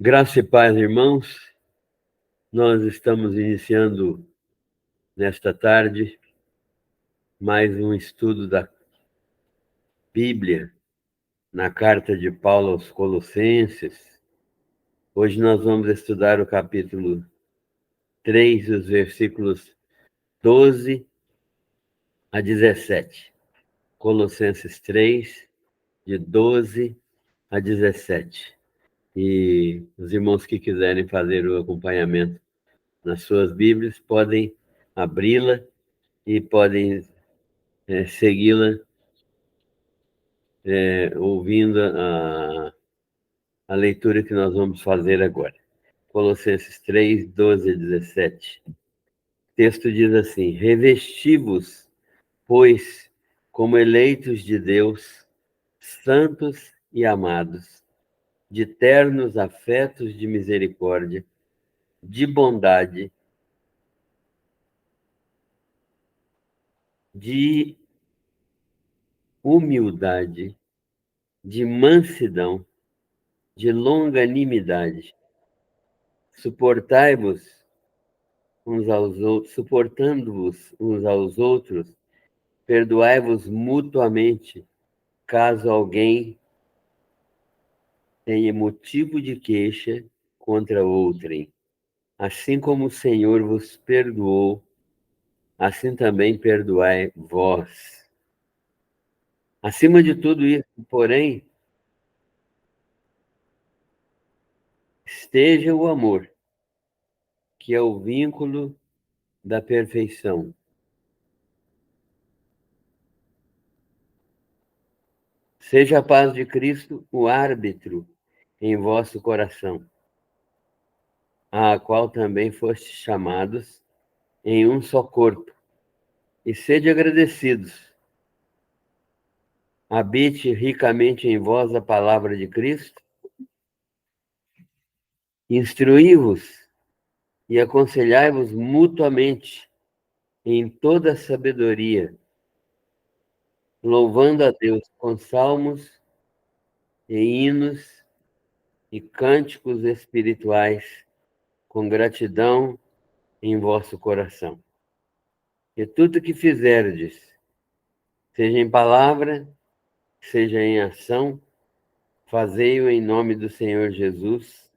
Graça e paz, irmãos. Nós estamos iniciando nesta tarde mais um estudo da Bíblia na carta de Paulo aos Colossenses. Hoje nós vamos estudar o capítulo 3, os versículos 12 a 17. Colossenses 3, de 12 a 17. E os irmãos que quiserem fazer o acompanhamento nas suas Bíblias podem abri-la e podem segui-la ouvindo a leitura que nós vamos fazer agora. Colossenses 3, 12 a 17. O texto diz assim: revesti-vos, pois, como eleitos de Deus, santos e amados, de ternos afetos de misericórdia, de bondade, de humildade, de mansidão, de longanimidade. Suportai-vos uns aos outros, suportando-vos uns aos outros, perdoai-vos mutuamente, caso alguém tenha motivo de queixa contra outrem. Assim como o Senhor vos perdoou, assim também perdoai vós. Acima de tudo isso, porém, esteja o amor, que é o vínculo da perfeição. Seja a paz de Cristo o árbitro em vosso coração, a qual também fostes chamados em um só corpo, e sede agradecidos. Habite ricamente em vós a palavra de Cristo, instruí-vos e aconselhai-vos mutuamente em toda sabedoria, louvando a Deus com salmos e hinos e cânticos espirituais, com gratidão em vosso coração. E tudo que fizerdes, seja em palavra, seja em ação, fazei-o em nome do Senhor Jesus,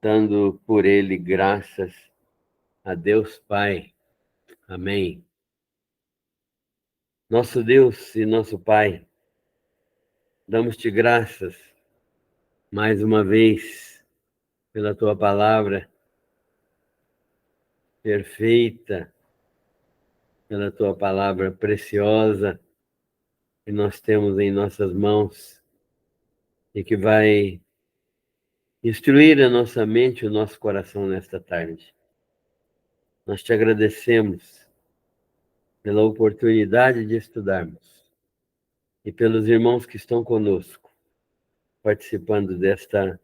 dando por ele graças a Deus Pai. Amém. Nosso Deus e nosso Pai, damos-te graças mais uma vez pela tua palavra perfeita, pela tua palavra preciosa que nós temos em nossas mãos e que vai instruir a nossa mente e o nosso coração nesta tarde. Nós te agradecemos pela oportunidade de estudarmos e pelos irmãos que estão conosco, participando desta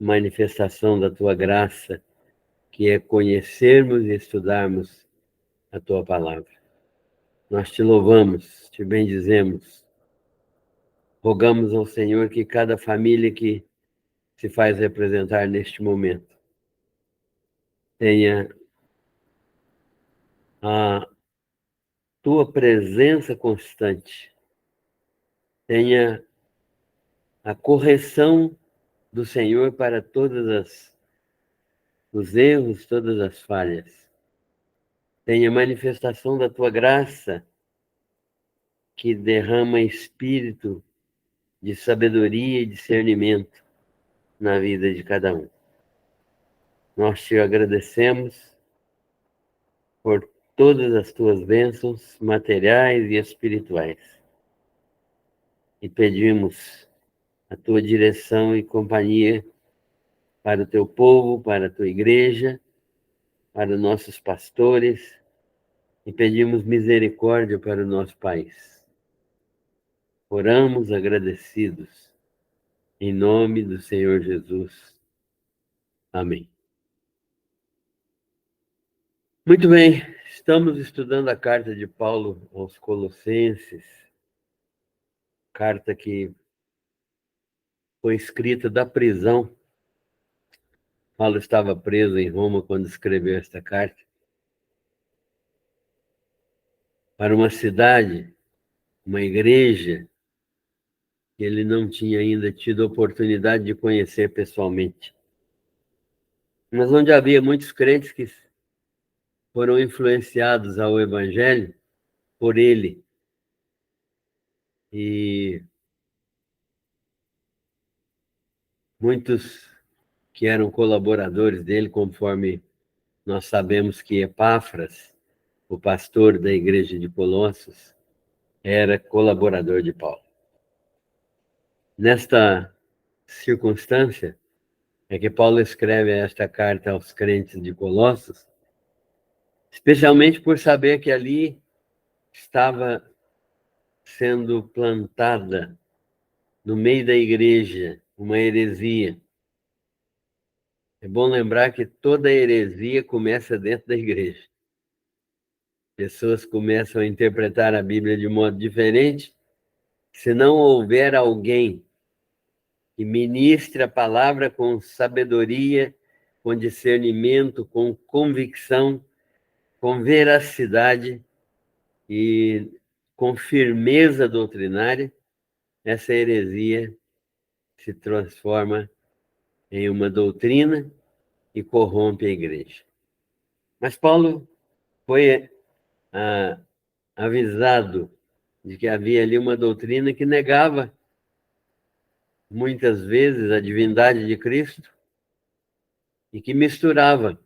manifestação da tua graça, que é conhecermos e estudarmos a tua palavra. Nós te louvamos, te bendizemos, rogamos ao Senhor que cada família que se faz representar neste momento tenha a tua presença constante, tenha a correção do Senhor para todos os erros, todas as falhas. Tenha manifestação da tua graça, que derrama espírito de sabedoria e discernimento na vida de cada um. Nós te agradecemos por todas as tuas bênçãos materiais e espirituais e pedimos a tua direção e companhia para o teu povo, para a tua igreja, para os nossos pastores, e pedimos misericórdia para o nosso país. Oramos agradecidos, em nome do Senhor Jesus. Amém. Muito bem, estamos estudando a carta de Paulo aos Colossenses, carta que foi escrita da prisão. Paulo estava preso em Roma quando escreveu esta carta para uma cidade, uma igreja que ele não tinha ainda tido a oportunidade de conhecer pessoalmente, mas onde havia muitos crentes que foram influenciados ao Evangelho por ele. E muitos que eram colaboradores dele, conforme nós sabemos que Epáfras, o pastor da igreja de Colossos, era colaborador de Paulo. Nesta circunstância é que Paulo escreve esta carta aos crentes de Colossos, especialmente por saber que ali estava sendo plantada no meio da igreja uma heresia. É bom lembrar que toda heresia começa dentro da igreja. Pessoas começam a interpretar a Bíblia de modo diferente. Se não houver alguém que ministre a palavra com sabedoria, com discernimento, com convicção, com veracidade e com firmeza doutrinária, essa heresia se transforma em uma doutrina e corrompe a igreja. Mas Paulo foi avisado de que havia ali uma doutrina que negava muitas vezes a divindade de Cristo e que misturava,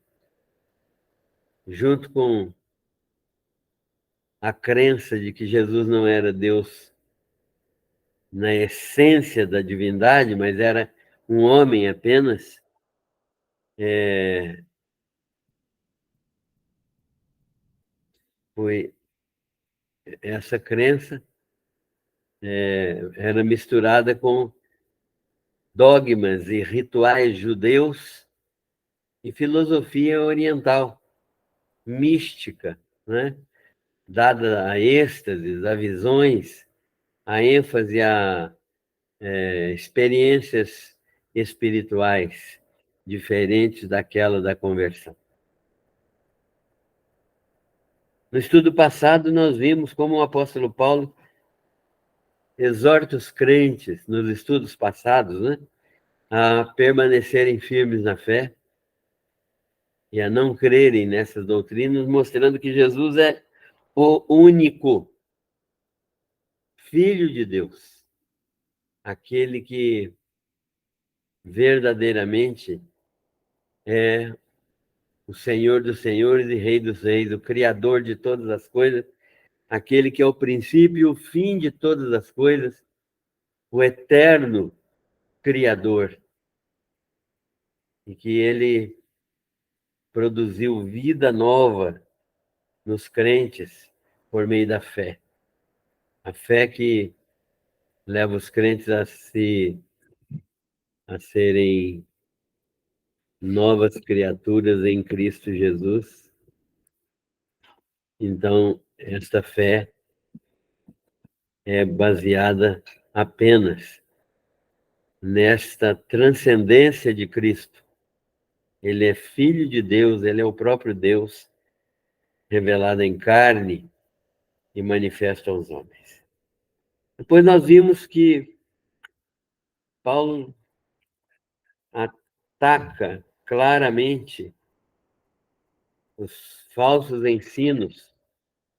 junto com a crença de que Jesus não era Deus na essência da divindade, mas era um homem apenas, foi essa crença era misturada com dogmas e rituais judeus e filosofia oriental, mística, né? Dada a êxtases, a visões, a ênfase a experiências espirituais diferentes daquela da conversão. No estudo passado, nós vimos como o apóstolo Paulo exorta os crentes, nos estudos passados, né, a permanecerem firmes na fé e a não crerem nessas doutrinas, mostrando que Jesus é o único Filho de Deus, aquele que verdadeiramente é o Senhor dos senhores e Rei dos reis, o Criador de todas as coisas, aquele que é o princípio e o fim de todas as coisas, o eterno Criador, e que ele produziu vida nova nos crentes por meio da fé. A fé que leva os crentes a serem novas criaturas em Cristo Jesus. Então, esta fé é baseada apenas nesta transcendência de Cristo. Ele é Filho de Deus, ele é o próprio Deus revelado em carne e manifesto aos homens. Depois nós vimos que Paulo ataca claramente os falsos ensinos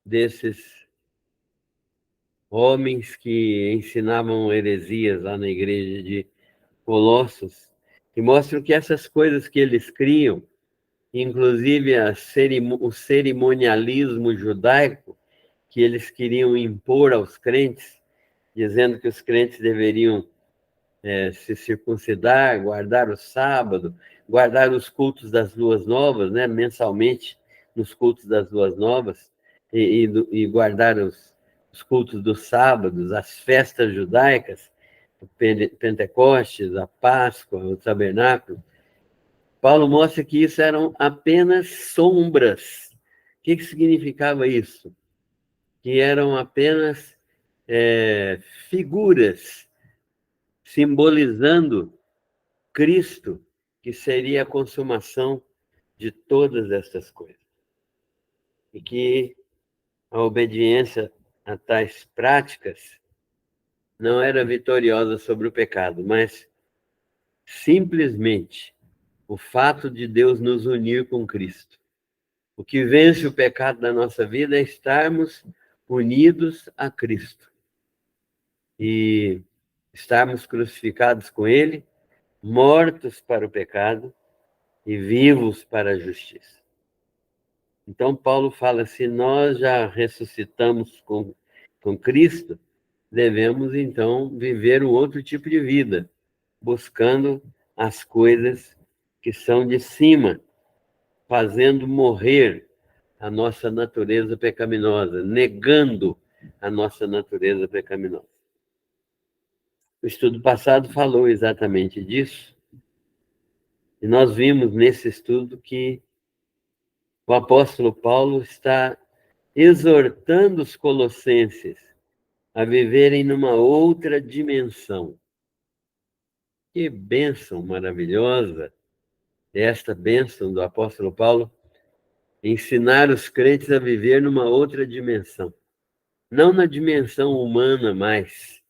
desses homens que ensinavam heresias lá na igreja de Colossos, e mostram que essas coisas que eles criam, inclusive o cerimonialismo judaico, que eles queriam impor aos crentes, dizendo que os crentes deveriam se circuncidar, guardar o sábado, guardar os cultos das luas novas, né, mensalmente nos cultos das luas novas, e guardar os cultos dos sábados, as festas judaicas, o Pentecostes, a Páscoa, o Tabernáculo. Paulo mostra que isso eram apenas sombras. O que significava isso? Que eram apenas figuras simbolizando Cristo, que seria a consumação de todas estas coisas. E que a obediência a tais práticas não era vitoriosa sobre o pecado, mas simplesmente o fato de Deus nos unir com Cristo. O que vence o pecado da nossa vida é estarmos unidos a Cristo e estarmos crucificados com Ele, mortos para o pecado e vivos para a justiça. Então, Paulo fala: se nós já ressuscitamos com Cristo, devemos então viver um outro tipo de vida, buscando as coisas que são de cima, fazendo morrer a nossa natureza pecaminosa, negando a nossa natureza pecaminosa. O estudo passado falou exatamente disso, e nós vimos nesse estudo que o apóstolo Paulo está exortando os colossenses a viverem numa outra dimensão. Que bênção maravilhosa esta bênção do apóstolo Paulo, ensinar os crentes a viver numa outra dimensão. Não na dimensão humana mais,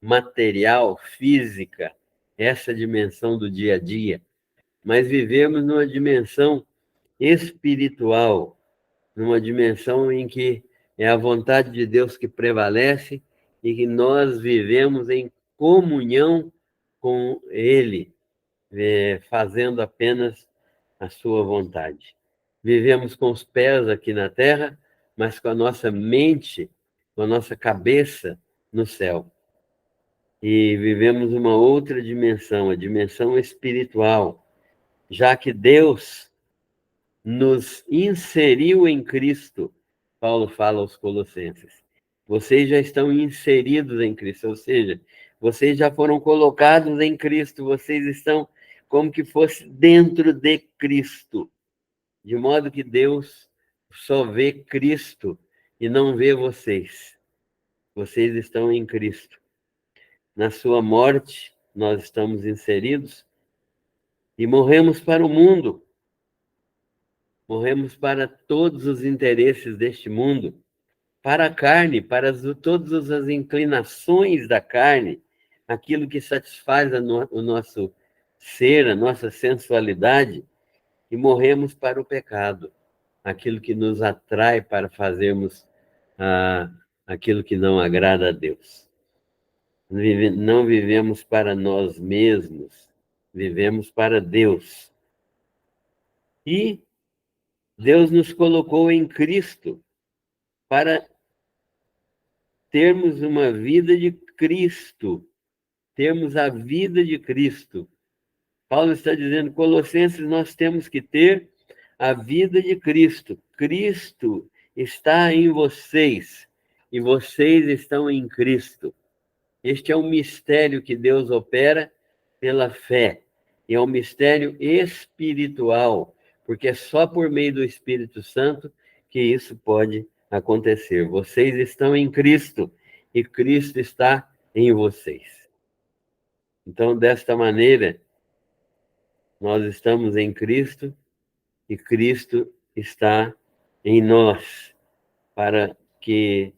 material, física, essa dimensão do dia a dia, mas vivemos numa dimensão espiritual, numa dimensão em que é a vontade de Deus que prevalece e que nós vivemos em comunhão com Ele, fazendo apenas a sua vontade. Vivemos com os pés aqui na terra, mas com a nossa mente, com a nossa cabeça no céu. E vivemos uma outra dimensão, a dimensão espiritual, já que Deus nos inseriu em Cristo. Paulo fala aos Colossenses: vocês já estão inseridos em Cristo, ou seja, vocês já foram colocados em Cristo, vocês estão como que fosse dentro de Cristo, de modo que Deus só vê Cristo e não vê vocês. Vocês estão em Cristo. Na sua morte, nós estamos inseridos e morremos para o mundo. Morremos para todos os interesses deste mundo, para a carne, para todas as inclinações da carne, aquilo que satisfaz o nosso ser, a nossa sensualidade, e morremos para o pecado, aquilo que nos atrai para fazermos aquilo que não agrada a Deus. Não vivemos para nós mesmos, vivemos para Deus. E Deus nos colocou em Cristo para termos uma vida de Cristo, termos a vida de Cristo. Paulo está dizendo: Colossenses, nós temos que ter a vida de Cristo. Cristo está em vocês e vocês estão em Cristo. Este é um mistério que Deus opera pela fé. E é um mistério espiritual, porque é só por meio do Espírito Santo que isso pode acontecer. Vocês estão em Cristo e Cristo está em vocês. Então, desta maneira, nós estamos em Cristo e Cristo está em nós, para que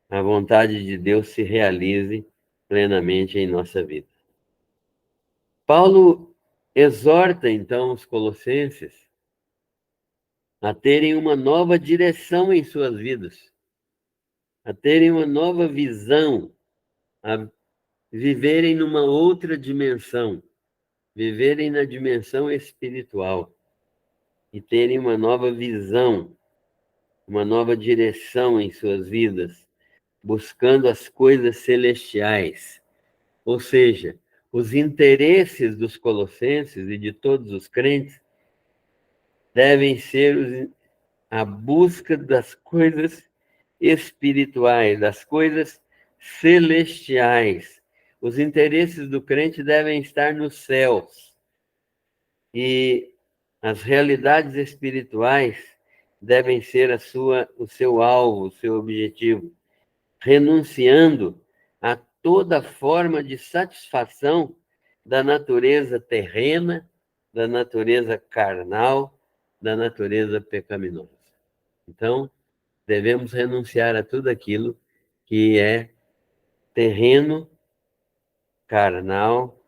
a vontade de Deus se realize plenamente em nossa vida. Paulo exorta, então, os colossenses a terem uma nova direção em suas vidas, a terem uma nova visão, a viverem numa outra dimensão, viverem na dimensão espiritual e terem uma nova visão, uma nova direção em suas vidas, buscando as coisas celestiais. Ou seja, os interesses dos colossenses e de todos os crentes devem ser a busca das coisas espirituais, das coisas celestiais. Os interesses do crente devem estar nos céus. E as realidades espirituais devem ser o seu alvo, o seu objetivo, renunciando a toda forma de satisfação da natureza terrena, da natureza carnal, da natureza pecaminosa. Então, devemos renunciar a tudo aquilo que é terreno, carnal,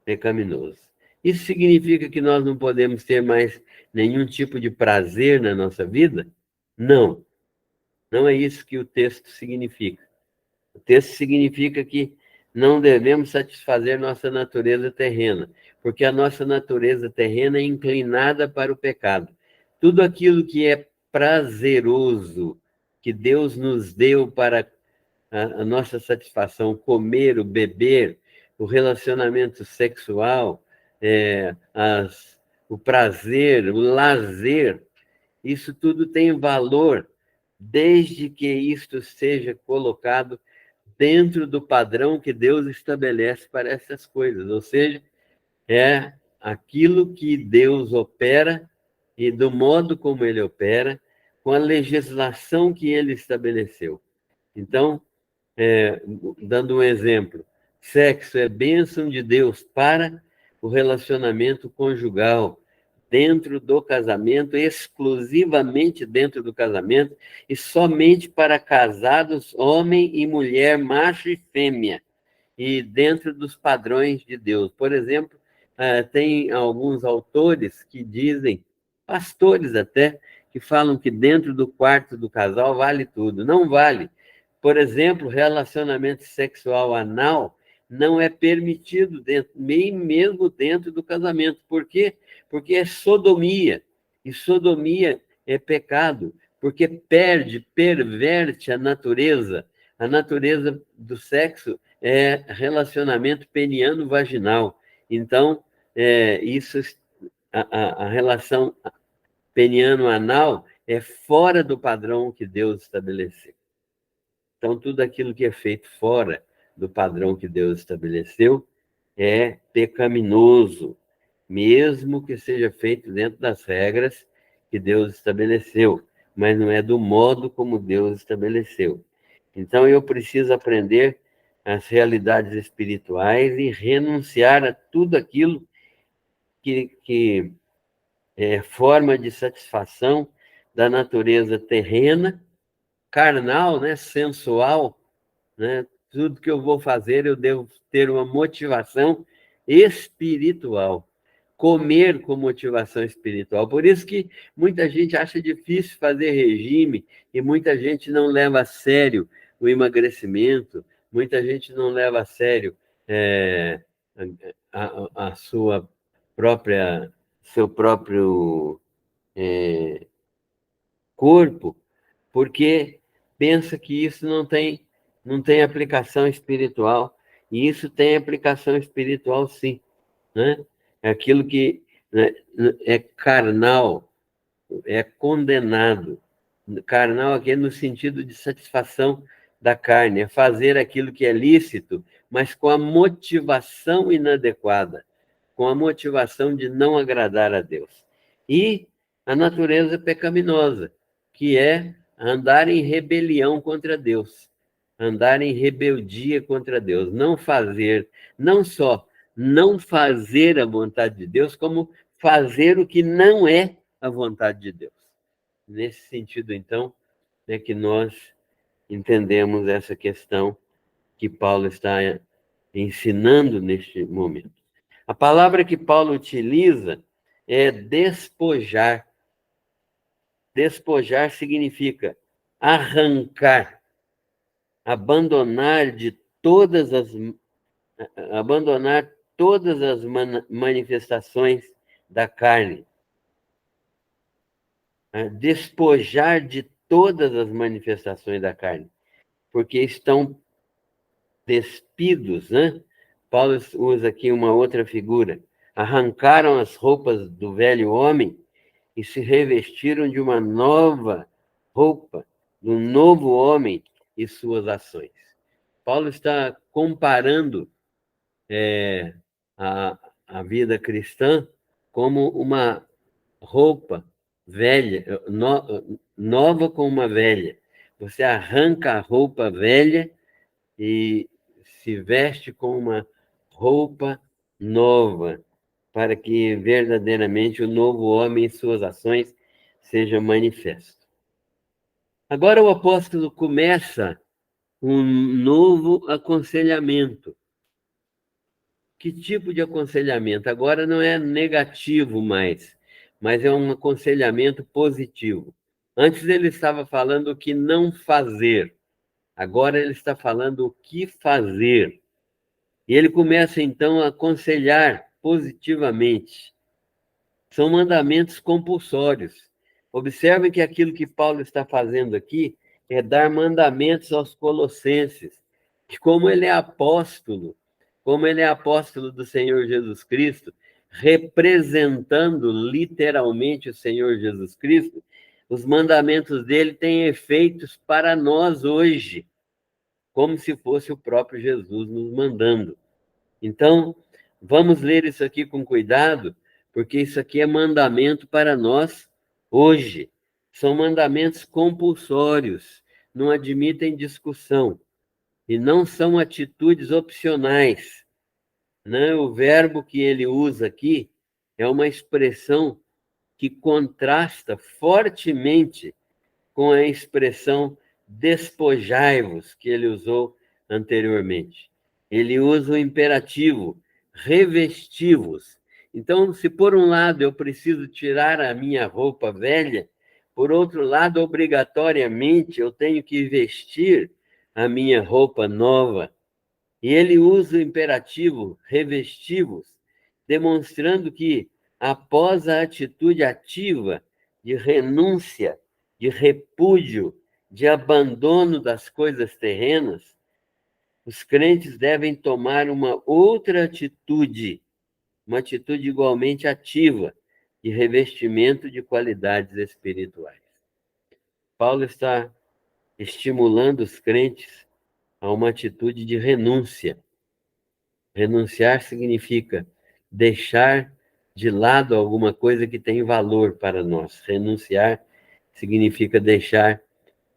pecaminoso. Isso significa que nós não podemos ter mais nenhum tipo de prazer na nossa vida? Não, não é isso que o texto significa. O texto significa que não devemos satisfazer nossa natureza terrena, porque a nossa natureza terrena é inclinada para o pecado. Tudo aquilo que é prazeroso, que Deus nos deu para a nossa satisfação, comer, o beber, o relacionamento sexual, o prazer, o lazer, isso tudo tem valor, desde que isto seja colocado dentro do padrão que Deus estabelece para essas coisas, ou seja, é aquilo que Deus opera e do modo como ele opera, com a legislação que ele estabeleceu. Então, dando um exemplo, sexo é bênção de Deus para o relacionamento conjugal, dentro do casamento, exclusivamente dentro do casamento, e somente para casados, homem e mulher, macho e fêmea, e dentro dos padrões de Deus. Por exemplo, tem alguns autores que dizem, pastores até, que falam que dentro do quarto do casal vale tudo. Não vale. Por exemplo, relacionamento sexual anal não é permitido, nem mesmo dentro do casamento. Por quê? Porque é sodomia. E sodomia é pecado, porque perverte a natureza. A natureza do sexo é relacionamento peniano-vaginal. Então, a relação peniano-anal é fora do padrão que Deus estabeleceu. Então, tudo aquilo que é feito fora do padrão que Deus estabeleceu é pecaminoso, mesmo que seja feito dentro das regras que Deus estabeleceu, mas não é do modo como Deus estabeleceu. Então, eu preciso aprender as realidades espirituais e renunciar a tudo aquilo que é forma de satisfação da natureza terrena, carnal, né, sensual, né? Tudo que eu vou fazer, eu devo ter uma motivação espiritual. Comer com motivação espiritual. Por isso que muita gente acha difícil fazer regime e muita gente não leva a sério o emagrecimento, muita gente não leva a sério a sua própria, seu próprio corpo, porque pensa que isso não tem aplicação espiritual, e isso tem aplicação espiritual sim, né? É aquilo que, né, é carnal, é condenado. Carnal aqui é no sentido de satisfação da carne, é fazer aquilo que é lícito, mas com a motivação inadequada, com a motivação de não agradar a Deus. E a natureza pecaminosa, que é andar em rebelião contra Deus, andar em rebeldia contra Deus, não só não fazer a vontade de Deus, como fazer o que não é a vontade de Deus. Nesse sentido, então, é que nós entendemos essa questão que Paulo está ensinando neste momento. A palavra que Paulo utiliza é despojar. Despojar significa arrancar, abandonar todas as manifestações da carne. Despojar de todas as manifestações da carne, porque estão despidos, né? Paulo usa aqui uma outra figura. Arrancaram as roupas do velho homem e se revestiram de uma nova roupa, do novo homem e suas ações. Paulo está comparando a vida cristã como uma roupa velha, nova com uma velha. Você arranca a roupa velha e se veste com uma roupa nova, para que verdadeiramente o novo homem em suas ações seja manifesto. Agora o apóstolo começa um novo aconselhamento. Que tipo de aconselhamento? Agora não é negativo mais, mas é um aconselhamento positivo. Antes ele estava falando o que não fazer, agora ele está falando o que fazer. E ele começa então a aconselhar positivamente. São mandamentos compulsórios. Observem que aquilo que Paulo está fazendo aqui é dar mandamentos aos colossenses, que como ele é apóstolo do Senhor Jesus Cristo, representando literalmente o Senhor Jesus Cristo, os mandamentos dele têm efeitos para nós hoje, como se fosse o próprio Jesus nos mandando. Então, vamos ler isso aqui com cuidado, porque isso aqui é mandamento para nós hoje. São mandamentos compulsórios, não admitem discussão e não são atitudes opcionais. Né? O verbo que ele usa aqui é uma expressão que contrasta fortemente com a expressão despojai-vos, que ele usou anteriormente. Ele usa o imperativo, revesti-vos. Então, se por um lado eu preciso tirar a minha roupa velha, por outro lado, obrigatoriamente, eu tenho que vestir a minha roupa nova. E ele usa o imperativo, revesti-vos, demonstrando que, após a atitude ativa de renúncia, de repúdio, de abandono das coisas terrenas, os crentes devem tomar uma outra atitude, uma atitude igualmente ativa, de revestimento de qualidades espirituais. Paulo está estimulando os crentes a uma atitude de renúncia. Renunciar significa deixar de lado alguma coisa que tem valor para nós. Renunciar significa deixar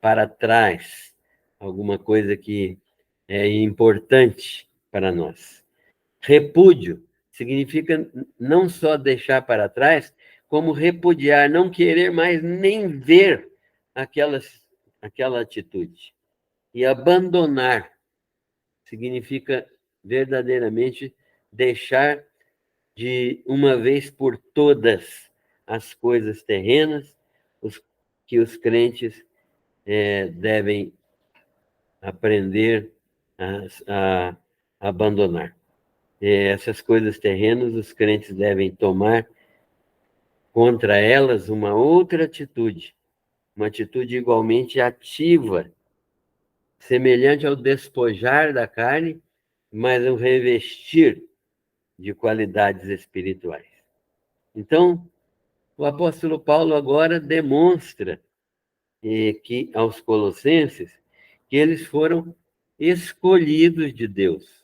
para trás alguma coisa que é importante para nós. Repúdio significa não só deixar para trás, como repudiar, não querer mais nem ver aquela atitude. E abandonar significa verdadeiramente deixar de uma vez por todas as coisas terrenas que os crentes devem aprender a abandonar. Essas coisas terrenas, os crentes devem tomar contra elas uma outra atitude, uma atitude igualmente ativa, semelhante ao despojar da carne, mas um revestir de qualidades espirituais. Então, o apóstolo Paulo agora demonstra que aos colossenses que eles foram escolhidos de Deus.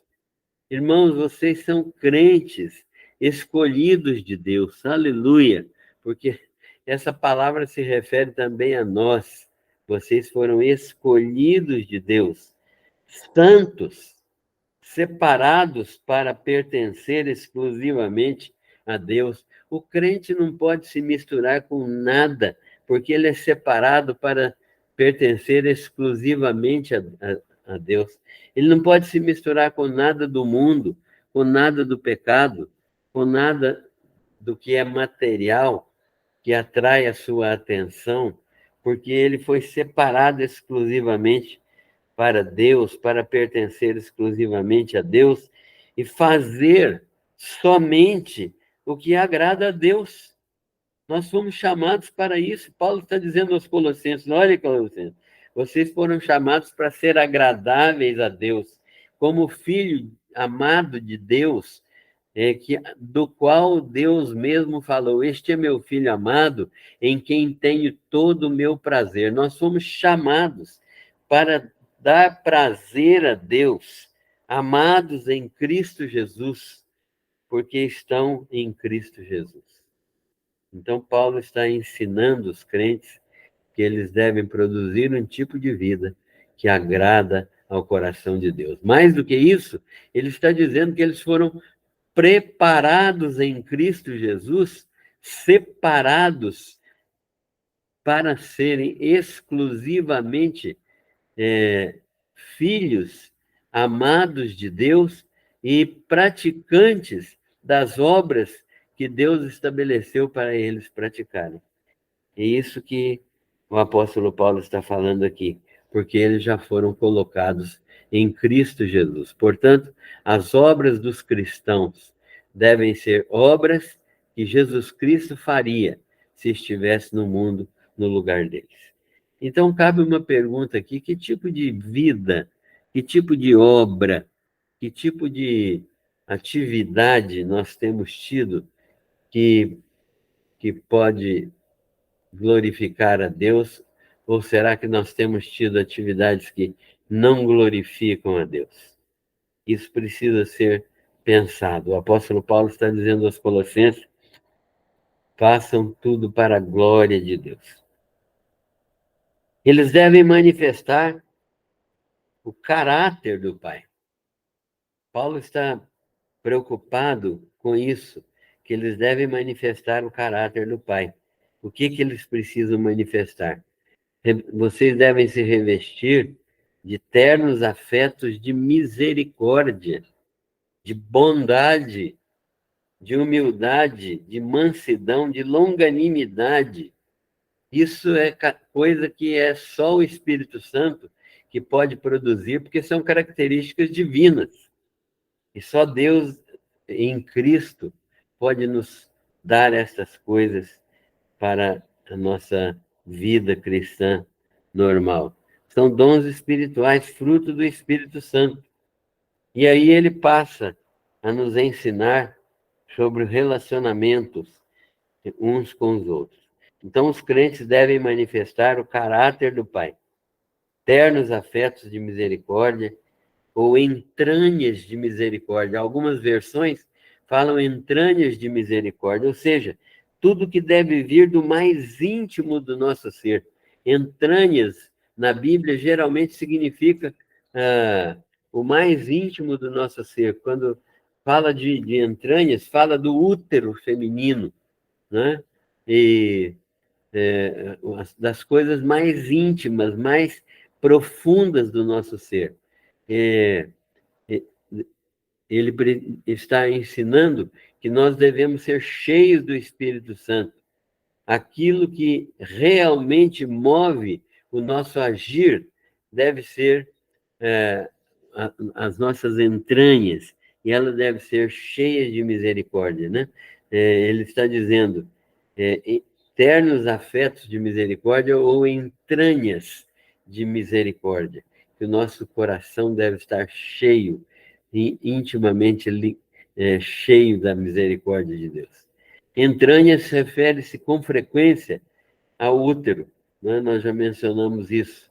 Irmãos, vocês são crentes escolhidos de Deus. Aleluia! Porque essa palavra se refere também a nós. Vocês foram escolhidos de Deus, santos, separados para pertencer exclusivamente a Deus. O crente não pode se misturar com nada, porque ele é separado para pertencer exclusivamente a Deus. Ele não pode se misturar com nada do mundo, com nada do pecado, com nada do que é material, que atrai a sua atenção, porque ele foi separado exclusivamente para Deus, para pertencer exclusivamente a Deus e fazer somente o que agrada a Deus. Nós fomos chamados para isso. Paulo está dizendo aos Colossenses: olha, Colossenses, vocês foram chamados para ser agradáveis a Deus, como filho amado de Deus, do qual Deus mesmo falou: este é meu filho amado, em quem tenho todo o meu prazer. Nós fomos chamados para dar prazer a Deus, amados em Cristo Jesus, porque estão em Cristo Jesus. Então, Paulo está ensinando os crentes que eles devem produzir um tipo de vida que agrada ao coração de Deus. Mais do que isso, ele está dizendo que eles foram preparados em Cristo Jesus, separados para serem exclusivamente filhos amados de Deus e praticantes das obras que Deus estabeleceu para eles praticarem. É isso que o apóstolo Paulo está falando aqui, porque eles já foram colocados em Cristo Jesus. Portanto, as obras dos cristãos devem ser obras que Jesus Cristo faria se estivesse no mundo no lugar deles. Então, cabe uma pergunta aqui: que tipo de vida, que tipo de obra, que tipo de atividade nós temos tido que pode glorificar a Deus? Ou será que nós temos tido atividades que não glorificam a Deus? Isso precisa ser pensado. O apóstolo Paulo está dizendo aos Colossenses: façam tudo para a glória de Deus. Eles devem manifestar o caráter do Pai. Paulo está preocupado com isso, que eles devem manifestar o caráter do Pai. O que eles precisam manifestar? Vocês devem se revestir de ternos afetos de misericórdia, de bondade, de humildade, de mansidão, de longanimidade. Isso é coisa que é só o Espírito Santo que pode produzir, porque são características divinas. E só Deus, em Cristo, pode nos dar essas coisas para a nossa vida cristã normal. São dons espirituais, fruto do Espírito Santo. E aí ele passa a nos ensinar sobre relacionamentos uns com os outros. Então, os crentes devem manifestar o caráter do Pai, ternos afetos de misericórdia, ou entranhas de misericórdia. Algumas versões falam entranhas de misericórdia, ou seja, tudo que deve vir do mais íntimo do nosso ser. Entranhas, na Bíblia, geralmente significa o mais íntimo do nosso ser. Quando fala de entranhas, fala do útero feminino, né? E das coisas mais íntimas, mais profundas do nosso ser. Ele está ensinando que nós devemos ser cheios do Espírito Santo. Aquilo que realmente move o nosso agir deve ser as nossas entranhas, e ela deve ser cheia de misericórdia, né? Ele está dizendo, ternos afetos de misericórdia ou entranhas de misericórdia, que o nosso coração deve estar cheio, intimamente cheio da misericórdia de Deus. Entranhas refere-se com frequência ao útero, né? Nós já mencionamos isso,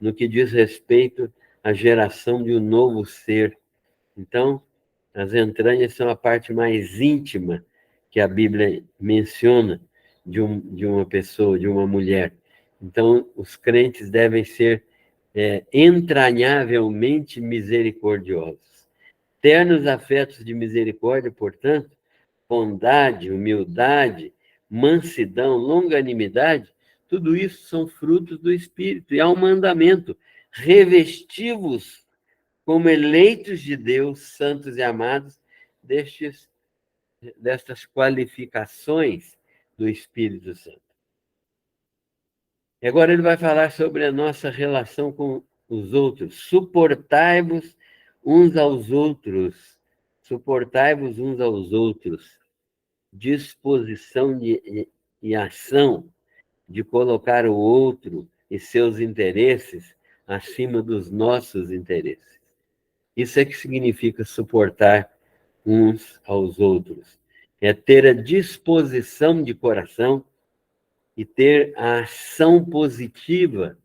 no que diz respeito à geração de um novo ser. Então, as entranhas são a parte mais íntima que a Bíblia menciona de uma pessoa, de uma mulher. Então, os crentes devem ser entranhavelmente misericordiosos. Ternos afetos de misericórdia, portanto, bondade, humildade, mansidão, longanimidade, tudo isso são frutos do Espírito. E há um mandamento: revesti-vos como eleitos de Deus, santos e amados, destas qualificações do Espírito Santo. E agora ele vai falar sobre a nossa relação com os outros. Suportai-vos uns aos outros. Suportai-vos uns aos outros. Disposição e ação de colocar o outro e seus interesses acima dos nossos interesses. Isso é que significa suportar uns aos outros. É ter a disposição de coração e ter a ação positiva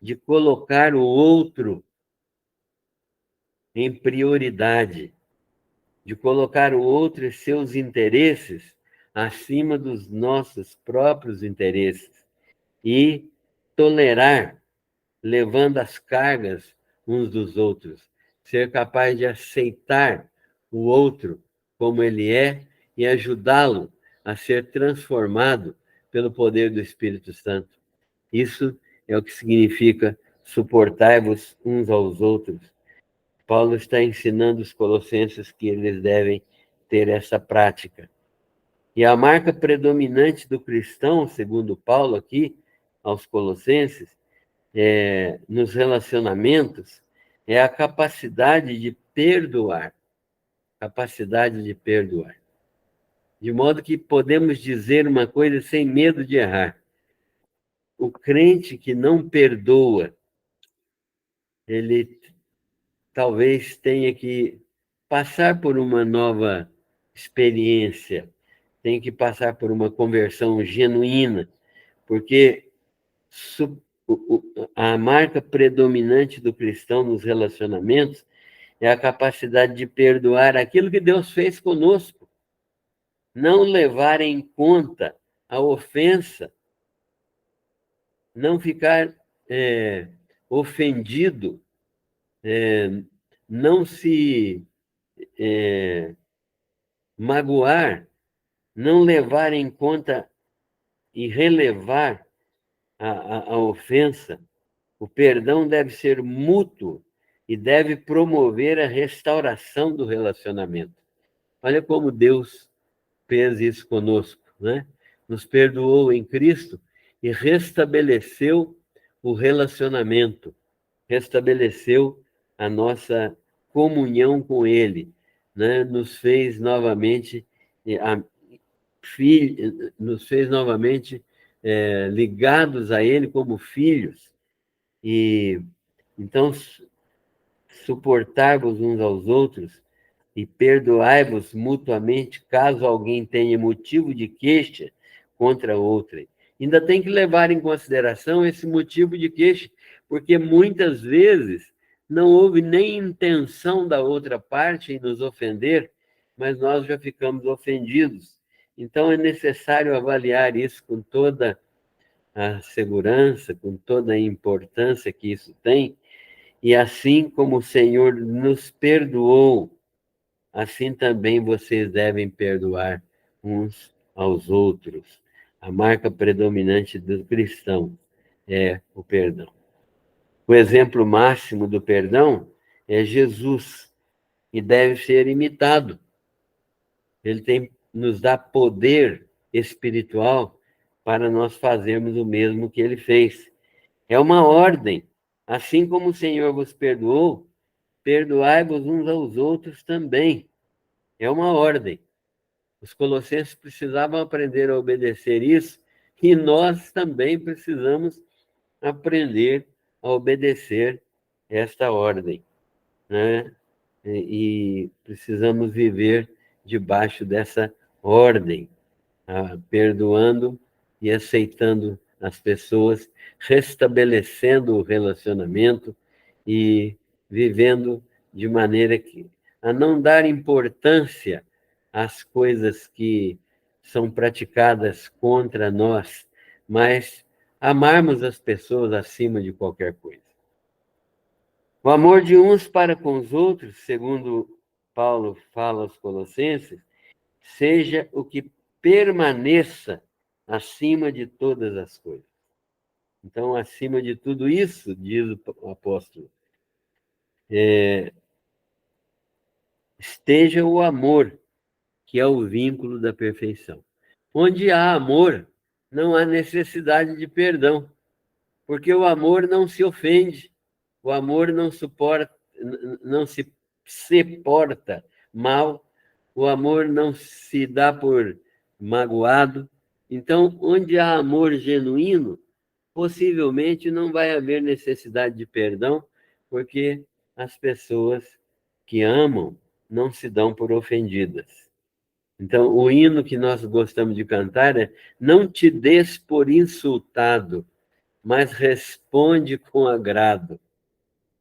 de colocar o outro em prioridade, de colocar o outro e seus interesses acima dos nossos próprios interesses e tolerar, levando as cargas uns dos outros, ser capaz de aceitar o outro como ele é e ajudá-lo a ser transformado pelo poder do Espírito Santo. Isso é o que significa suportai-vos uns aos outros. Paulo está ensinando os colossenses que eles devem ter essa prática. E a marca predominante do cristão, segundo Paulo aqui, aos colossenses, nos relacionamentos, é a capacidade de perdoar. Capacidade de perdoar. De modo que podemos dizer uma coisa sem medo de errar. O crente que não perdoa, ele talvez tenha que passar por uma nova experiência, tem que passar por uma conversão genuína, porque a marca predominante do cristão nos relacionamentos é a capacidade de perdoar aquilo que Deus fez conosco, não levar em conta a ofensa, não ficar ofendido, não se magoar, não levar em conta e relevar a ofensa. O perdão deve ser mútuo e deve promover a restauração do relacionamento. Olha como Deus fez isso conosco, né? Nos perdoou em Cristo e restabeleceu o relacionamento, restabeleceu a nossa comunhão com Ele, né? Nos fez novamente ligados a Ele como filhos. E então suportar-vos uns aos outros e perdoai-vos mutuamente, caso alguém tenha motivo de queixa contra outrem. Ainda tem que levar em consideração esse motivo de queixa, porque muitas vezes não houve nem intenção da outra parte em nos ofender, mas nós já ficamos ofendidos. Então é necessário avaliar isso com toda a segurança, com toda a importância que isso tem, e assim como o Senhor nos perdoou, assim também vocês devem perdoar uns aos outros. A marca predominante do cristão é o perdão. O exemplo máximo do perdão é Jesus, e deve ser imitado. Ele nos dá poder espiritual para nós fazermos o mesmo que ele fez. É uma ordem. Assim como o Senhor vos perdoou, perdoai-vos uns aos outros também. É uma ordem. Os colossenses precisavam aprender a obedecer isso, e nós também precisamos aprender a obedecer esta ordem, né? E precisamos viver debaixo dessa ordem, perdoando e aceitando as pessoas, restabelecendo o relacionamento e vivendo de maneira a não dar importância às coisas que são praticadas contra nós, mas amarmos as pessoas acima de qualquer coisa. O amor de uns para com os outros, segundo Paulo fala aos Colossenses, seja o que permaneça acima de todas as coisas. Então, acima de tudo isso, diz o apóstolo, esteja o amor, que é o vínculo da perfeição. Onde há amor, não há necessidade de perdão, porque o amor não se ofende, o amor não suporta, não se porta mal, o amor não se dá por magoado. Então, onde há amor genuíno, possivelmente não vai haver necessidade de perdão, porque as pessoas que amam não se dão por ofendidas. Então, o hino que nós gostamos de cantar é: não te des por insultado, mas responde com agrado,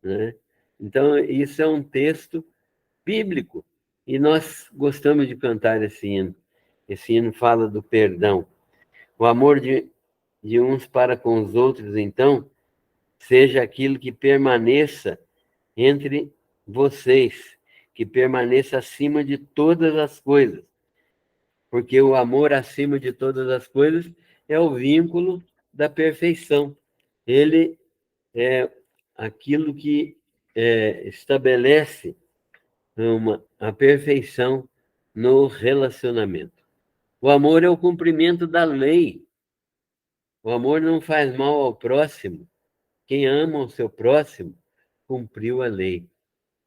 né? Então, isso é um texto bíblico, e nós gostamos de cantar esse hino. Esse hino fala do perdão. O amor de uns para com os outros, então, seja aquilo que permaneça entre vocês, que permaneça acima de todas as coisas, porque o amor acima de todas as coisas é o vínculo da perfeição. Ele é aquilo que estabelece a perfeição no relacionamento. O amor é o cumprimento da lei. O amor não faz mal ao próximo. Quem ama o seu próximo cumpriu a lei.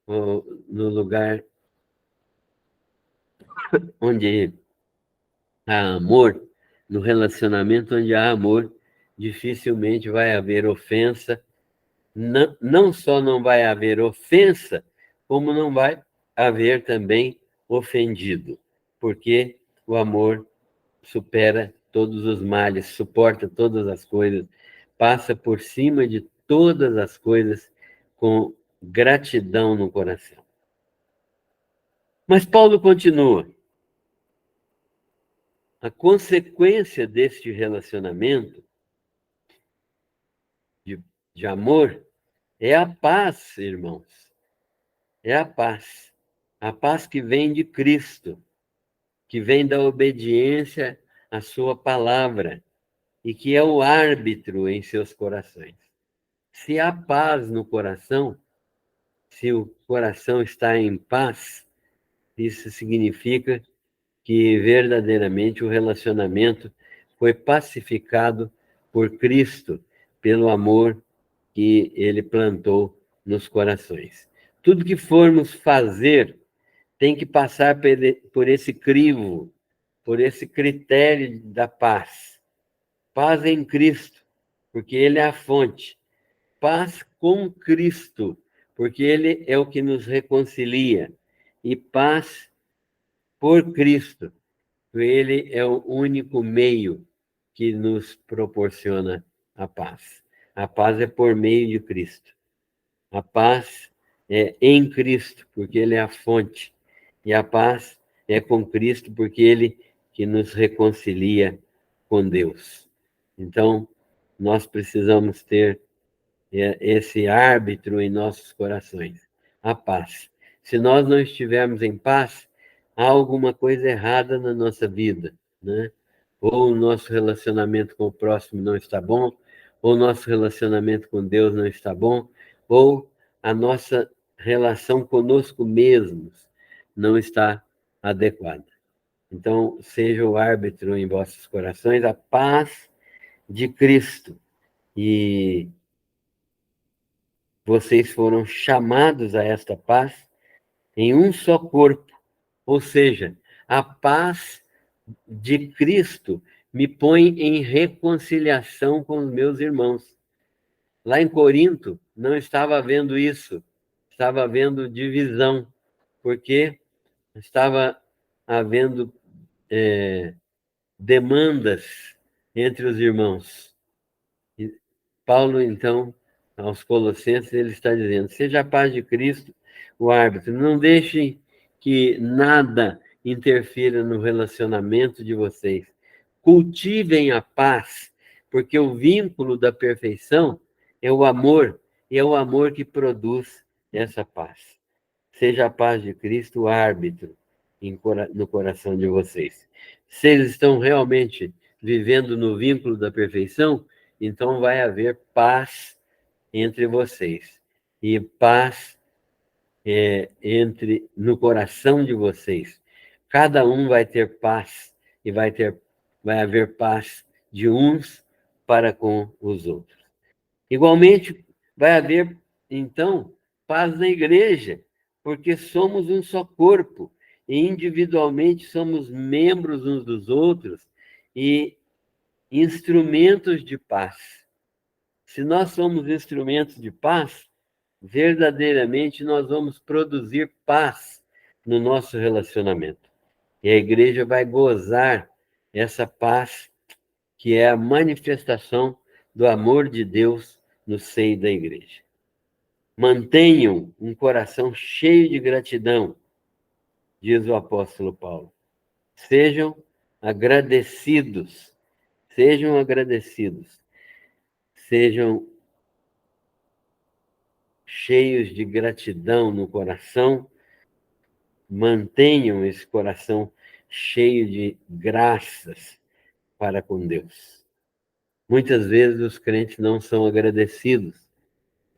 No lugar onde há amor, no relacionamento onde há amor, dificilmente vai haver ofensa. Não, não só não vai haver ofensa, como não vai haver também ofendido, porque o amor supera todos os males, suporta todas as coisas, passa por cima de todas as coisas com gratidão no coração. Mas Paulo continua. A consequência deste relacionamento de amor é a paz, irmãos. É a paz. A paz que vem de Cristo, que vem da obediência à sua palavra e que é o árbitro em seus corações. Se há paz no coração, se o coração está em paz, isso significa que verdadeiramente o relacionamento foi pacificado por Cristo, pelo amor que ele plantou nos corações. Tudo que formos fazer tem que passar por esse crivo, por esse critério da paz. Paz em Cristo, porque Ele é a fonte. Paz com Cristo, porque Ele é o que nos reconcilia. E paz por Cristo, porque Ele é o único meio que nos proporciona a paz. A paz é por meio de Cristo. A paz é em Cristo, porque Ele é a fonte. E a paz é com Cristo, porque Ele que nos reconcilia com Deus. Então, nós precisamos ter esse árbitro em nossos corações, a paz. Se nós não estivermos em paz, há alguma coisa errada na nossa vida, né? Ou o nosso relacionamento com o próximo não está bom, ou o nosso relacionamento com Deus não está bom, ou a nossa relação conosco mesmos não está adequada. Então, seja o árbitro em vossos corações a paz de Cristo. E vocês foram chamados a esta paz em um só corpo. Ou seja, a paz de Cristo me põe em reconciliação com os meus irmãos. Lá em Corinto, não estava havendo isso, estava havendo divisão, porque estava havendo demandas entre os irmãos. E Paulo, então, aos Colossenses, ele está dizendo: seja a paz de Cristo o árbitro, não deixem que nada interfira no relacionamento de vocês. Cultivem a paz, porque o vínculo da perfeição é o amor, e é o amor que produz essa paz. Seja a paz de Cristo o árbitro no coração de vocês. Se eles estão realmente vivendo no vínculo da perfeição, então vai haver paz entre vocês. E paz no coração de vocês. Cada um vai ter paz e vai haver paz de uns para com os outros. Igualmente, vai haver, então, paz na igreja, porque somos um só corpo e individualmente somos membros uns dos outros e instrumentos de paz. Se nós somos instrumentos de paz, verdadeiramente nós vamos produzir paz no nosso relacionamento. E a igreja vai gozar essa paz que é a manifestação do amor de Deus no seio da igreja. Mantenham um coração cheio de gratidão, diz o apóstolo Paulo. Sejam agradecidos, sejam cheios de gratidão no coração, mantenham esse coração cheio de graças para com Deus. Muitas vezes os crentes não são agradecidos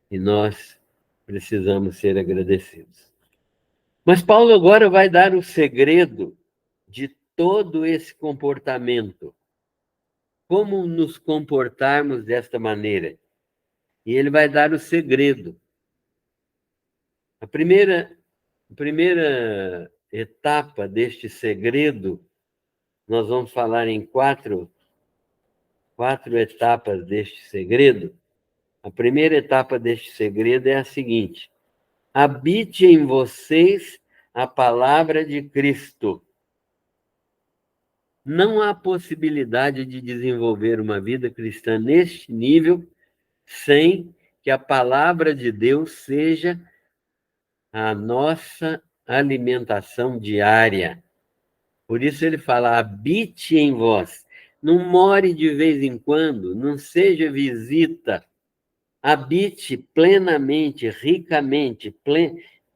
e nós precisamos ser agradecidos. Mas Paulo agora vai dar o segredo de todo esse comportamento. Como nos comportarmos desta maneira? E ele vai dar o segredo. A primeira etapa deste segredo, nós vamos falar em quatro etapas deste segredo. A primeira etapa deste segredo é a seguinte: habite em vocês a palavra de Cristo. Não há possibilidade de desenvolver uma vida cristã neste nível sem que a palavra de Deus seja a nossa alimentação diária. Por isso ele fala: habite em vós. Não more de vez em quando, não seja visita. Habite plenamente, ricamente,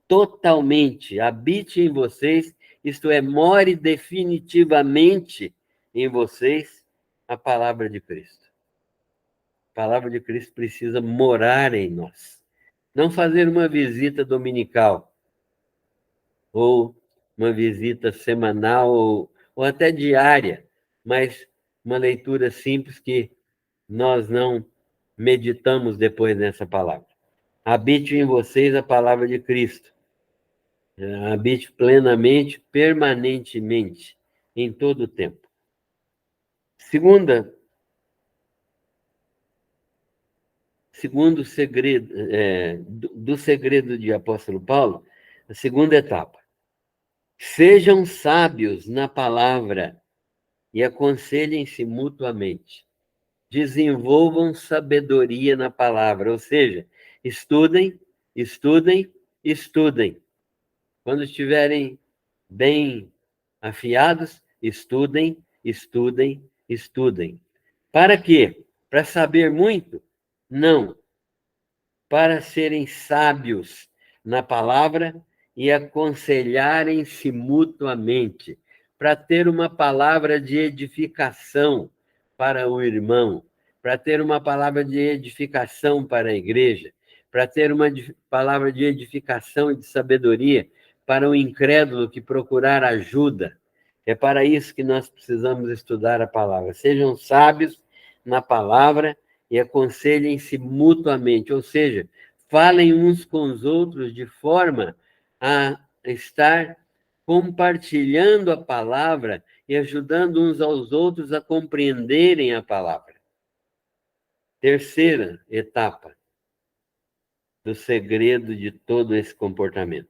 totalmente. Habite em vocês, isto é, more definitivamente em vocês a palavra de Cristo. A palavra de Cristo precisa morar em nós. Não fazer uma visita dominical, ou uma visita semanal, ou até diária, mas uma leitura simples que nós não meditamos depois nessa palavra. Habite em vocês a palavra de Cristo. Habite plenamente, permanentemente, em todo o tempo. Segundo segredo, do segredo de apóstolo Paulo, a segunda etapa. Sejam sábios na palavra e aconselhem-se mutuamente. Desenvolvam sabedoria na palavra, ou seja, estudem, estudem, estudem. Quando estiverem bem afiados, estudem, estudem, estudem. Para quê? Para saber muito? Não. Para serem sábios na palavra e aconselharem-se mutuamente, para ter uma palavra de edificação para o irmão, para ter uma palavra de edificação para a igreja, para ter uma palavra de edificação e de sabedoria para o incrédulo que procurar ajuda. É para isso que nós precisamos estudar a palavra. Sejam sábios na palavra e aconselhem-se mutuamente, ou seja, falem uns com os outros de forma a estar compartilhando a palavra e ajudando uns aos outros a compreenderem a palavra. Terceira etapa do segredo de todo esse comportamento.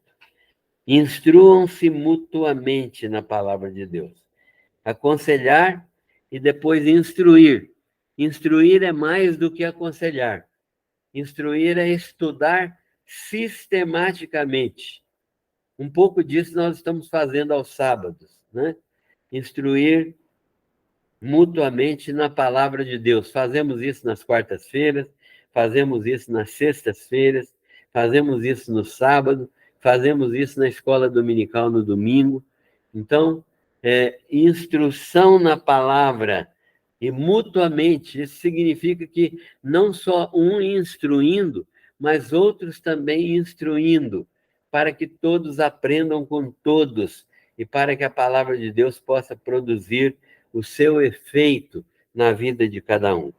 Instruam-se mutuamente na palavra de Deus. Aconselhar e depois instruir. Instruir é mais do que aconselhar. Instruir é estudar sistematicamente. Um pouco disso nós estamos fazendo aos sábados, né? Instruir mutuamente na palavra de Deus. Fazemos isso nas quartas-feiras, fazemos isso nas sextas-feiras, fazemos isso no sábado, fazemos isso na escola dominical no domingo. Então, instrução na palavra e mutuamente, isso significa que não só um instruindo, mas outros também instruindo, para que todos aprendam com todos e para que a palavra de Deus possa produzir o seu efeito na vida de cada um.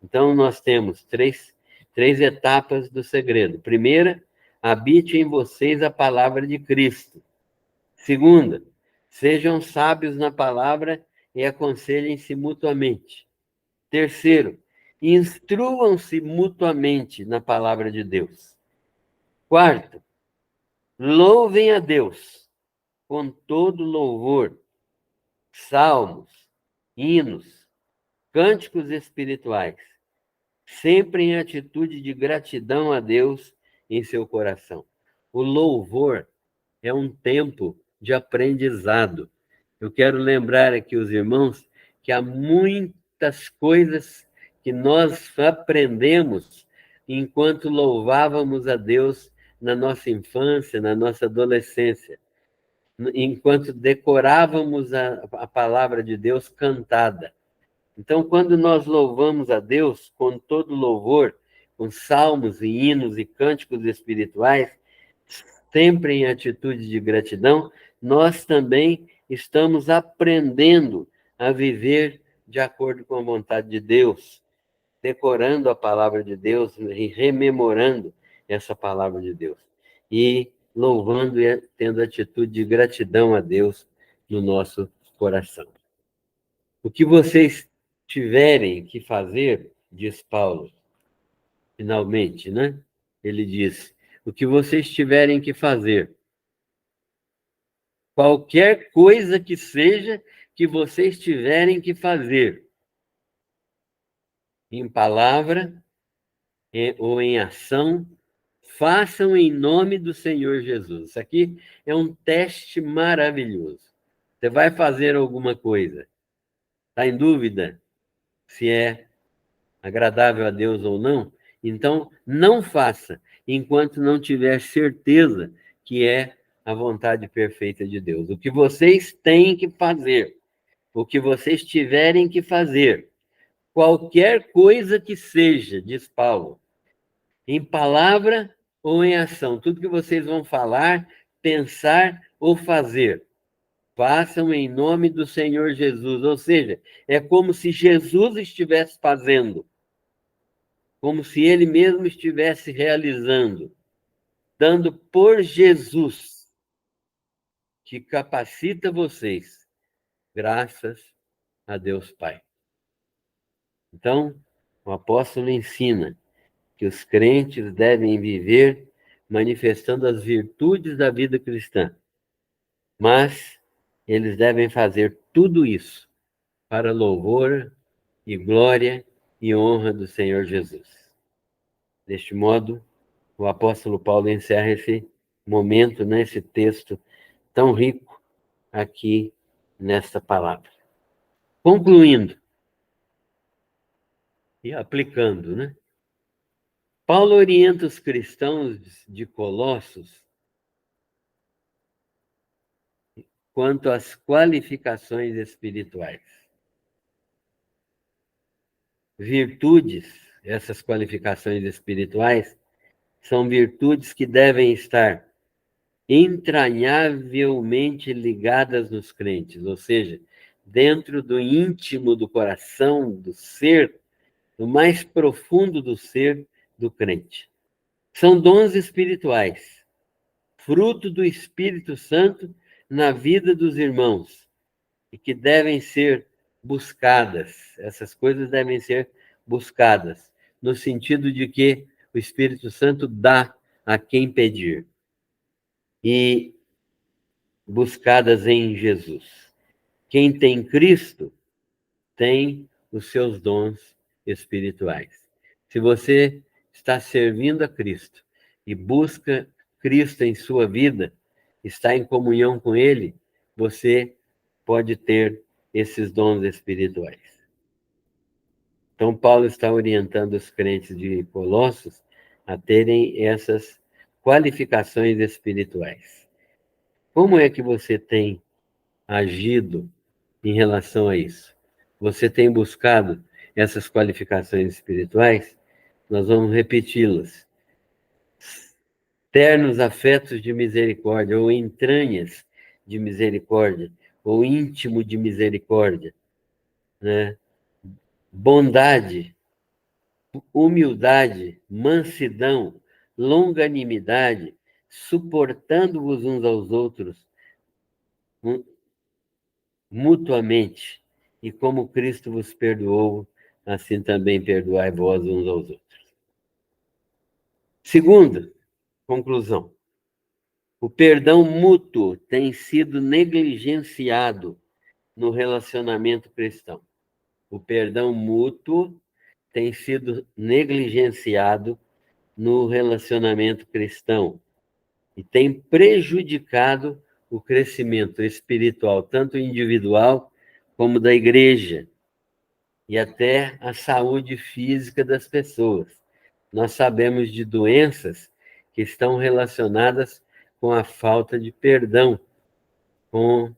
Então, nós temos três etapas do segredo. Primeira, habite em vocês a palavra de Cristo. Segunda, sejam sábios na palavra e aconselhem-se mutuamente. Terceiro, instruam-se mutuamente na palavra de Deus. Quarto, louvem a Deus com todo louvor, salmos, hinos, cânticos espirituais, sempre em atitude de gratidão a Deus em seu coração. O louvor é um tempo de aprendizado. Eu quero lembrar aqui os irmãos que há muitas coisas que nós aprendemos enquanto louvávamos a Deus na nossa infância, na nossa adolescência, enquanto decorávamos a palavra de Deus cantada. Então, quando nós louvamos a Deus com todo louvor, com salmos e hinos e cânticos espirituais, sempre em atitude de gratidão, nós também estamos aprendendo a viver de acordo com a vontade de Deus, decorando a palavra de Deus e rememorando essa palavra de Deus. E louvando e tendo atitude de gratidão a Deus no nosso coração. O que vocês tiverem que fazer, diz Paulo, finalmente, né? Ele diz: o que vocês tiverem que fazer, qualquer coisa que seja que vocês tiverem que fazer, em palavra ou em ação, façam em nome do Senhor Jesus. Isso aqui é um teste maravilhoso. Você vai fazer alguma coisa, está em dúvida se é agradável a Deus ou não? Então, não faça enquanto não tiver certeza que é a vontade perfeita de Deus. O que vocês têm que fazer, o que vocês tiverem que fazer, qualquer coisa que seja, diz Paulo, em palavra ou em ação, tudo que vocês vão falar, pensar ou fazer, façam em nome do Senhor Jesus. Ou seja, é como se Jesus estivesse fazendo, como se ele mesmo estivesse realizando, dando por Jesus, que capacita vocês, graças a Deus Pai. Então, o apóstolo ensina que os crentes devem viver manifestando as virtudes da vida cristã, mas eles devem fazer tudo isso para louvor e glória e honra do Senhor Jesus. Deste modo, o apóstolo Paulo encerra esse momento, esse texto tão rico aqui nesta palavra. Concluindo e aplicando, Paulo orienta os cristãos de Colossos quanto às qualificações espirituais. Virtudes, essas qualificações espirituais, são virtudes que devem estar entranhavelmente ligadas nos crentes, ou seja, dentro do íntimo do coração, do ser, do mais profundo do ser do crente. São dons espirituais, fruto do Espírito Santo na vida dos irmãos, e que devem ser buscadas. Essas coisas devem ser buscadas, no sentido de que o Espírito Santo dá a quem pedir. E buscadas em Jesus. Quem tem Cristo tem os seus dons espirituais. Se você está servindo a Cristo e busca Cristo em sua vida, está em comunhão com Ele, você pode ter esses dons espirituais. Então, Paulo está orientando os crentes de Colossos a terem essas qualificações espirituais. Como é que você tem agido em relação a isso? Você tem buscado essas qualificações espirituais? Nós vamos repeti-las. Ternos afetos de misericórdia, ou entranhas de misericórdia, ou íntimo de misericórdia, Bondade, humildade, mansidão, longanimidade, suportando-vos uns aos outros mutuamente, e como Cristo vos perdoou, assim também perdoai vós uns aos outros. Segunda conclusão: o perdão mútuo tem sido negligenciado no relacionamento cristão. O perdão mútuo tem sido negligenciado no relacionamento cristão e tem prejudicado o crescimento espiritual, tanto individual como da igreja, e até a saúde física das pessoas. nós sabemos de doenças que estão relacionadas com a falta de perdão, com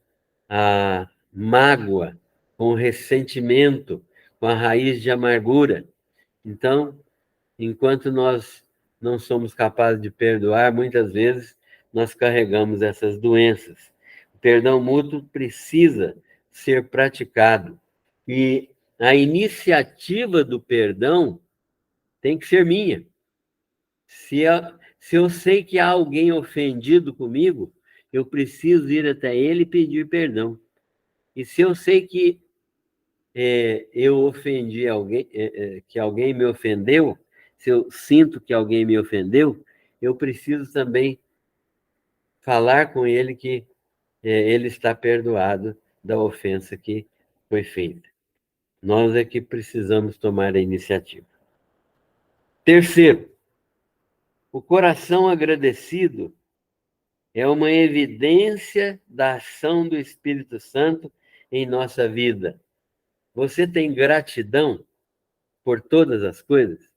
a mágoa, com o ressentimento, com a raiz de amargura. Então, enquanto nós não somos capazes de perdoar, muitas vezes nós carregamos essas doenças. O perdão mútuo precisa ser praticado. E a iniciativa do perdão tem que ser minha. Se eu sei que há alguém ofendido comigo, eu preciso ir até ele e pedir perdão. E se eu sei que eu ofendi alguém, que alguém me ofendeu, se eu sinto que alguém me ofendeu, eu preciso também falar com ele que ele está perdoado da ofensa que foi feita. Nós é que precisamos tomar a iniciativa. Terceiro, o coração agradecido é uma evidência da ação do Espírito Santo em nossa vida. Você tem gratidão por todas as coisas?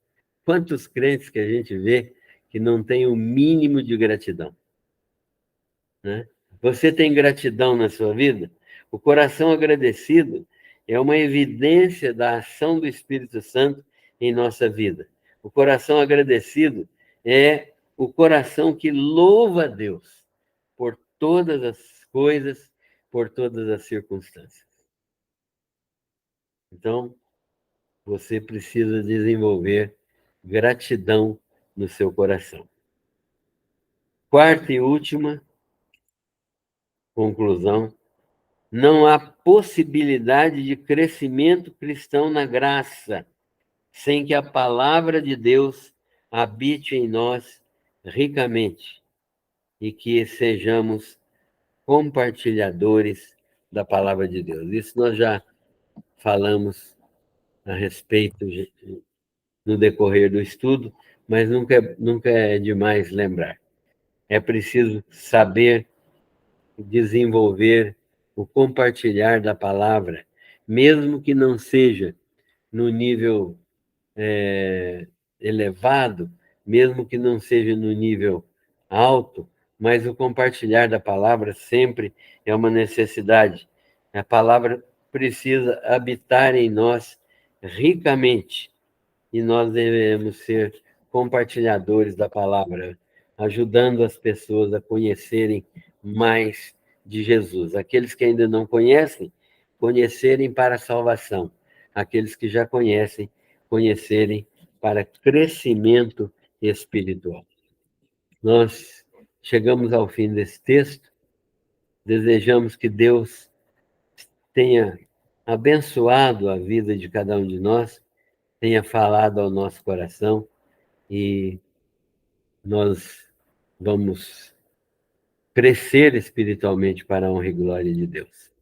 Quantos crentes que a gente vê que não tem o mínimo de gratidão, né? Você tem gratidão na sua vida? O coração agradecido é uma evidência da ação do Espírito Santo em nossa vida. O coração agradecido é o coração que louva a Deus por todas as coisas, por todas as circunstâncias. Então, você precisa desenvolver gratidão no seu coração. Quarta e última conclusão: não há possibilidade de crescimento cristão na graça sem que a palavra de Deus habite em nós ricamente e que sejamos compartilhadores da palavra de Deus. Isso nós já falamos a respeito no decorrer do estudo, mas nunca é demais lembrar. É preciso saber desenvolver o compartilhar da palavra, mesmo que não seja no nível elevado, mesmo que não seja no nível alto, mas o compartilhar da palavra sempre é uma necessidade. A palavra precisa habitar em nós ricamente e nós devemos ser compartilhadores da palavra, ajudando as pessoas a conhecerem mais de Jesus. Aqueles que ainda não conhecem, conhecerem para a salvação. Aqueles que já conhecem, conhecerem para crescimento espiritual. Nós chegamos ao fim desse texto, desejamos que Deus tenha abençoado a vida de cada um de nós, tenha falado ao nosso coração e nós vamos crescer espiritualmente para a honra e glória de Deus.